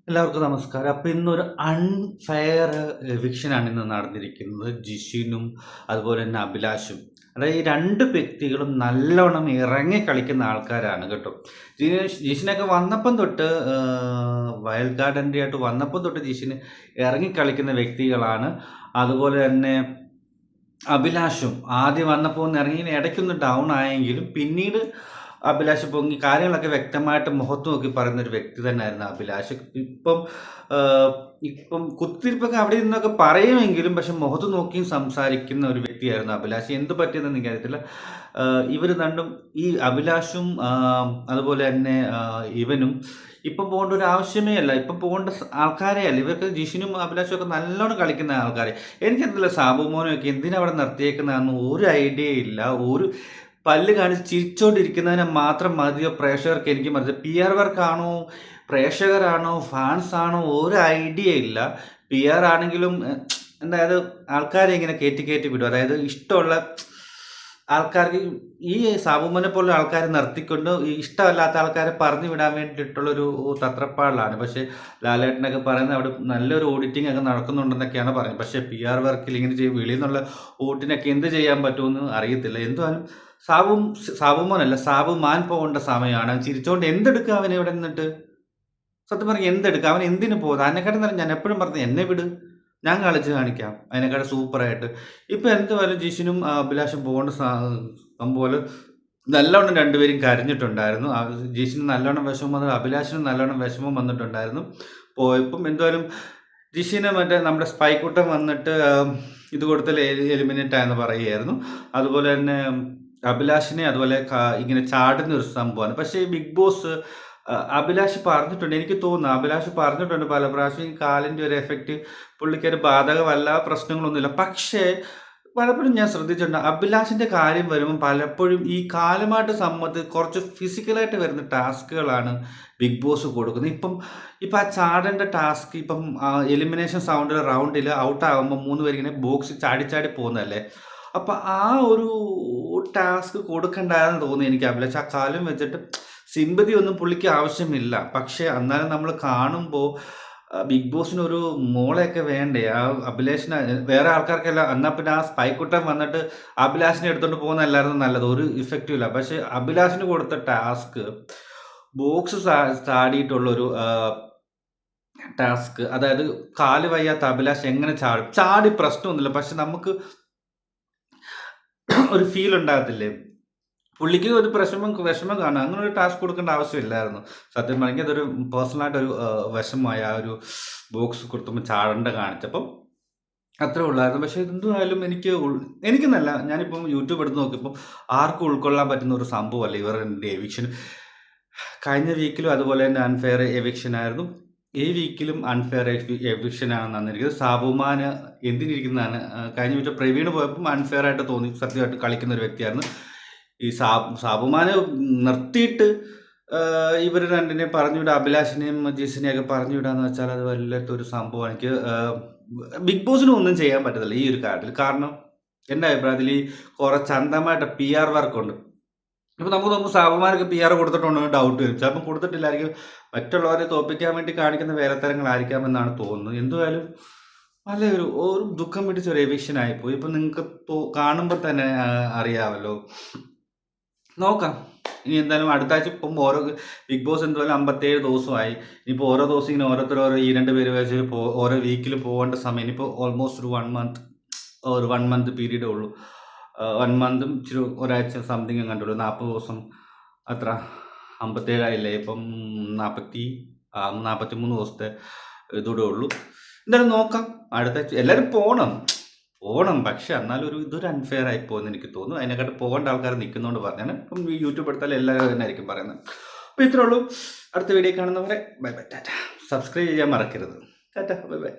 എല്ലാവർക്കും നമസ്കാരം. അപ്പോൾ ഇന്നൊരു അൺഫെയർ എവിക്ഷനാണ് ഇന്ന് നടന്നിരിക്കുന്നത്. ജിഷിനും അതുപോലെ തന്നെ അഭിലാഷും. അതായത് ഈ 2 വ്യക്തികളും നല്ലോണം ഇറങ്ങി കളിക്കുന്ന ആൾക്കാരാണ് കേട്ടോ. ജിഷിനൊക്കെ വന്നപ്പം തൊട്ട് വൈൽഡ് കാർഡ് എൻട്രി ആയിട്ട് വന്നപ്പം തൊട്ട് ജിഷിന് ഇറങ്ങി കളിക്കുന്ന വ്യക്തികളാണ്. അതുപോലെ തന്നെ അഭിലാഷും ആദ്യം വന്നപ്പോൾ ഒന്ന് ഇറങ്ങി ഇടയ്ക്കൊന്ന് ഡൗൺ ആയെങ്കിലും പിന്നീട് അഭിലാഷ് പൊങ്ങി കാര്യങ്ങളൊക്കെ വ്യക്തമായിട്ട് മുഖത്ത് നോക്കി പറയുന്ന ഒരു വ്യക്തി തന്നെയായിരുന്നു അഭിലാഷ്. ഇപ്പം ഇപ്പം കുത്തിരിപ്പൊക്കെ അവിടെ നിന്നൊക്കെ പറയുമെങ്കിലും പക്ഷെ മുഖത്ത് നോക്കിയും സംസാരിക്കുന്ന ഒരു വ്യക്തിയായിരുന്നു അഭിലാഷ്. എന്ത് പറ്റിയെന്ന് എനിക്കറിയത്തില്ല. ഇവർ രണ്ടും ഈ അഭിലാഷും അതുപോലെ തന്നെ ഇവനും ഇപ്പം പോകേണ്ട ഒരു ആവശ്യമേ അല്ല. ഇപ്പം പോകേണ്ട ആൾക്കാരേ അല്ല. ഇവർക്ക് ജിഷിനും അഭിലാഷും ഒക്കെ നല്ലോണം കളിക്കുന്ന ആൾക്കാരെ. എനിക്കെന്തല്ല സാബുമോനൊക്കെ എന്തിനാ അവിടെ നിർത്തിയേക്കുന്നതെന്ന് ഒരു ഐഡിയ ഇല്ല. ഒരു പല്ല് കാണിച്ച് ചിരിച്ചോണ്ടിരിക്കുന്നതിനെ മാത്രം മതിയോ പ്രേക്ഷകർക്ക്? എനിക്ക് മനസ്സിലായി. പി ആർ വർക്കാണോ, പ്രേക്ഷകരാണോ, ഫാൻസ് ആണോ, ഒരു ഐഡിയ ഇല്ല. പി ആർ ആണെങ്കിലും അതായത് ആൾക്കാരെ ഇങ്ങനെ കയറ്റി കയറ്റി വിടും. അതായത് ഇഷ്ടമുള്ള ആൾക്കാർക്ക് ഈ സാബുമോനെ പോലുള്ള ആൾക്കാരെ നിർത്തിക്കൊണ്ട് ഈ ഇഷ്ടമല്ലാത്ത ആൾക്കാരെ പറഞ്ഞു വിടാൻ വേണ്ടിയിട്ടുള്ളൊരു തത്രപ്പാടിലാണ്. പക്ഷേ ലാലേട്ടനൊക്കെ പറയുന്നത് അവിടെ നല്ലൊരു ഓഡിറ്റിംഗ് ഒക്കെ നടക്കുന്നുണ്ടെന്നൊക്കെയാണ് പറയുന്നത്. പക്ഷേ പി ആർ വർക്കിൽ ഇങ്ങനെ ചെയ്യും വെളിയിൽ നിന്നുള്ള വോട്ടിനൊക്കെ എന്ത് ചെയ്യാൻ പറ്റുമെന്ന് അറിയത്തില്ല. എന്തുവാനും സാബുമോനല്ല സാബുമാൻ പോകേണ്ട സമയമാണ്. ചിരിച്ചോണ്ട് എന്തെടുക്കുക അവനെ ഇവിടെ നിന്നിട്ട്? സത്യം പറഞ്ഞാൽ എന്തെടുക്കുക? അവൻ എന്തിനു പോകുന്നത്? അതിനെക്കാട്ടും നല്ല ഞാൻ എപ്പോഴും പറഞ്ഞു എന്നെ വിട്, ഞാൻ കളിച്ച് കാണിക്കാം അതിനെക്കാട്ടും സൂപ്പറായിട്ട്. ഇപ്പം എന്തുവായാലും ജിഷിനും അഭിലാഷും പോകേണ്ട സംഭവം നല്ലോണം രണ്ടുപേരും കരഞ്ഞിട്ടുണ്ടായിരുന്നു. ജിഷിന് നല്ലോണം വിഷമം വന്നു, അഭിലാഷിനും നല്ലോണം വിഷമം വന്നിട്ടുണ്ടായിരുന്നു. പോയപ്പം എന്തായാലും ജിഷിന് മറ്റേ നമ്മുടെ സ്പൈക്കുട്ടൻ വന്നിട്ട് ഇത് കൊടുത്താൽ എലിമിനേറ്റ് ആയെന്ന് പറയുകയായിരുന്നു. അതുപോലെ തന്നെ അഭിലാഷിനെ അതുപോലെ ഇങ്ങനെ ചാടുന്ന ഒരു സംഭവമാണ്. പക്ഷേ ബിഗ് ബോസ് അഭിലാഷ് പറഞ്ഞിട്ടുണ്ട്, എനിക്ക് തോന്നുന്നു അഭിലാഷ് പറഞ്ഞിട്ടുണ്ട് പല പ്രാവശ്യം ഈ കാലിൻ്റെ ഒരു എഫക്റ്റ് പുള്ളിക്കൊരു ബാധകമല്ല, പ്രശ്നങ്ങളൊന്നുമില്ല. പക്ഷേ പലപ്പോഴും ഞാൻ ശ്രദ്ധിച്ചിട്ടുണ്ട് അഭിലാഷിൻ്റെ കാര്യം വരുമ്പോൾ പലപ്പോഴും ഈ കാലുമായിട്ട് സംബന്ധിച്ച് കുറച്ച് ഫിസിക്കലായിട്ട് വരുന്ന ടാസ്കുകളാണ് ബിഗ് ബോസ് കൊടുക്കുന്നത്. ഇപ്പം ആ ചാടേണ്ട ടാസ്ക് ഇപ്പം എലിമിനേഷൻ റൗണ്ടിൽ ഔട്ടാകുമ്പോൾ 3 പേരിങ്ങനെ ബോക്സ് ചാടി ചാടി പോകുന്നതല്ലേ. അപ്പം ആ ഒരു ടാസ്ക് കൊടുക്കണ്ടായെന്ന് തോന്നി എനിക്ക്. അഭിലാഷ് ആ കാലും വെച്ചിട്ട് സിമ്പതി ഒന്നും പുള്ളിക്ക് ആവശ്യമില്ല. പക്ഷേ എന്നാലും നമ്മൾ കാണുമ്പോൾ ബിഗ് ബോസിനൊരു മോളെയൊക്കെ വേണ്ടേ? ആ അഭിലാഷിന് വേറെ ആൾക്കാർക്കെല്ലാം എന്നാൽ പിന്നെ ആ സ്പൈക്കുട്ടൻ വന്നിട്ട് അഭിലാഷിനെ എടുത്തുകൊണ്ട് പോകുന്നതല്ലായിരുന്നു നല്ലത്. ഒരു ഇഫക്റ്റും ഇല്ല. പക്ഷേ അഭിലാഷിന് കൊടുത്ത ടാസ്ക് ബോക്സ് ചാടിയിട്ടുള്ളൊരു ടാസ്ക്, അതായത് കാല് വയ്യാത്ത അഭിലാഷ് എങ്ങനെ ചാടും? ചാടി പ്രശ്നമൊന്നുമില്ല. പക്ഷെ നമുക്ക് ഒരു ഫീൽ ഉണ്ടാകത്തില്ലേ? പുള്ളിക്ക് ഒരു വിഷമം കാണും. അങ്ങനെ ഒരു ടാസ്ക് കൊടുക്കേണ്ട ആവശ്യമില്ലായിരുന്നു. സത്യം പറഞ്ഞെങ്കിൽ അതൊരു പേഴ്സണലായിട്ടൊരു വിഷമമായി ആ ഒരു ബോക്സ് കൊടുത്തുമ്പോൾ ചാടേണ്ട കാണിച്ചപ്പം അത്രേ ഉള്ളായിരുന്നു. പക്ഷേ എന്തുമായാലും എനിക്കെന്നല്ല, ഞാനിപ്പം യൂട്യൂബ് എടുത്ത് നോക്കിയപ്പോൾ ആർക്കും ഉൾക്കൊള്ളാൻ പറ്റുന്ന ഒരു സംഭവമല്ല ഇവരുടെ എവിക്ഷൻ. കഴിഞ്ഞ വീക്കിലും അതുപോലെ തന്നെ അൺഫെയർ എവിക്ഷൻ ആയിരുന്നു. ഈ വീക്കിലും അൺഫെയർ എവിക്ഷനാണ് തന്നിരിക്കുന്നത്. സാബുമാന് എന്തിനിരിക്കുന്നതാണ്. കഴിഞ്ഞ വീട്ടിൽ പ്രവീണ് പോയപ്പം അൺഫെയർ ആയിട്ട് തോന്നി. സത്യമായിട്ട് കളിക്കുന്ന ഒരു വ്യക്തിയായിരുന്നു. ഈ സാബുമാനെ നിർത്തിയിട്ട് ഇവർ രണ്ടിനെയും പറഞ്ഞു വിടുക, അഭിലാഷിനെയും ജിസിനെയൊക്കെ പറഞ്ഞു വിടാന്ന് വെച്ചാൽ അത് വല്ലാത്തൊരു സംഭവം. എനിക്ക് ബിഗ് ബോസിനും ഒന്നും ചെയ്യാൻ പറ്റത്തില്ല ഈ ഒരു കാര്യത്തിൽ. കാരണം എൻ്റെ അഭിപ്രായത്തിൽ ഈ കുറച്ച് അന്ധമായിട്ട് പി ആർ വർക്കുണ്ട്. ഇപ്പം നമുക്ക് സാബുമാനൊക്കെ പി ആർ കൊടുത്തിട്ടുണ്ടോ ഡൗട്ട് വരും. ചിലപ്പം കൊടുത്തിട്ടില്ലായിരിക്കും. മറ്റുള്ളവരെ തോൽപ്പിക്കാൻ വേണ്ടി കാണിക്കുന്ന വേലത്തരങ്ങളായിരിക്കാമെന്നാണ് തോന്നുന്നത്. എന്തുവായാലും നല്ലൊരു ദുഃഖം പിടിച്ച ഒരു എവിക്ഷൻ ആയിപ്പോയി. ഇപ്പം നിങ്ങൾക്ക് കാണുമ്പോൾ തന്നെ അറിയാമല്ലോ. നോക്കാം ഇനി എന്തായാലും അടുത്ത ആഴ്ച ഇപ്പം ഓരോ ബിഗ് ബോസ് എന്തായാലും 57 ദിവസമായി. ഇനിയിപ്പോൾ ഓരോ ദിവസം ഇങ്ങനെ ഓരോരുത്തർ ഈ 2 പേര് വെച്ച് ഓരോ വീക്കിൽ പോകേണ്ട സമയം ഇനിയിപ്പോൾ ഓൾമോസ്റ്റ് ഒരു 1 മന്ത് പീരീഡേ ഉള്ളൂ. 1 മന്തും ഇച്ചിരി ഒരാഴ്ച സംതിങ് കണ്ടുള്ളൂ. 40 ദിവസം അത്ര 57 ആയില്ലേ. ഇപ്പം 43 ദിവസത്തെ ഇതൂടെ ഉള്ളൂ. എന്തായാലും നോക്കാം. അടുത്ത ആഴ്ച എല്ലാവരും പോകണം. പക്ഷെ എന്നാലും ഇതൊരു അൺഫെയർ ആയി പോകുമെന്ന് എനിക്ക് തോന്നുന്നു. അതിനെക്കാട്ട് പോകേണ്ട ആൾക്കാർ നിൽക്കുന്നതുകൊണ്ട് പറഞ്ഞാണ്. ഇപ്പം യൂട്യൂബ് എടുത്താൽ എല്ലാവരും തന്നെ ആയിരിക്കും പറയുന്നത്. അപ്പോൾ ഇത്രേ ഉള്ളൂ. അടുത്ത വീഡിയോ കാണുന്നവരെ ബൈ ബൈ ടാറ്റ. സബ്സ്ക്രൈബ് ചെയ്യാൻ മറക്കരുത്. Tata bye bye.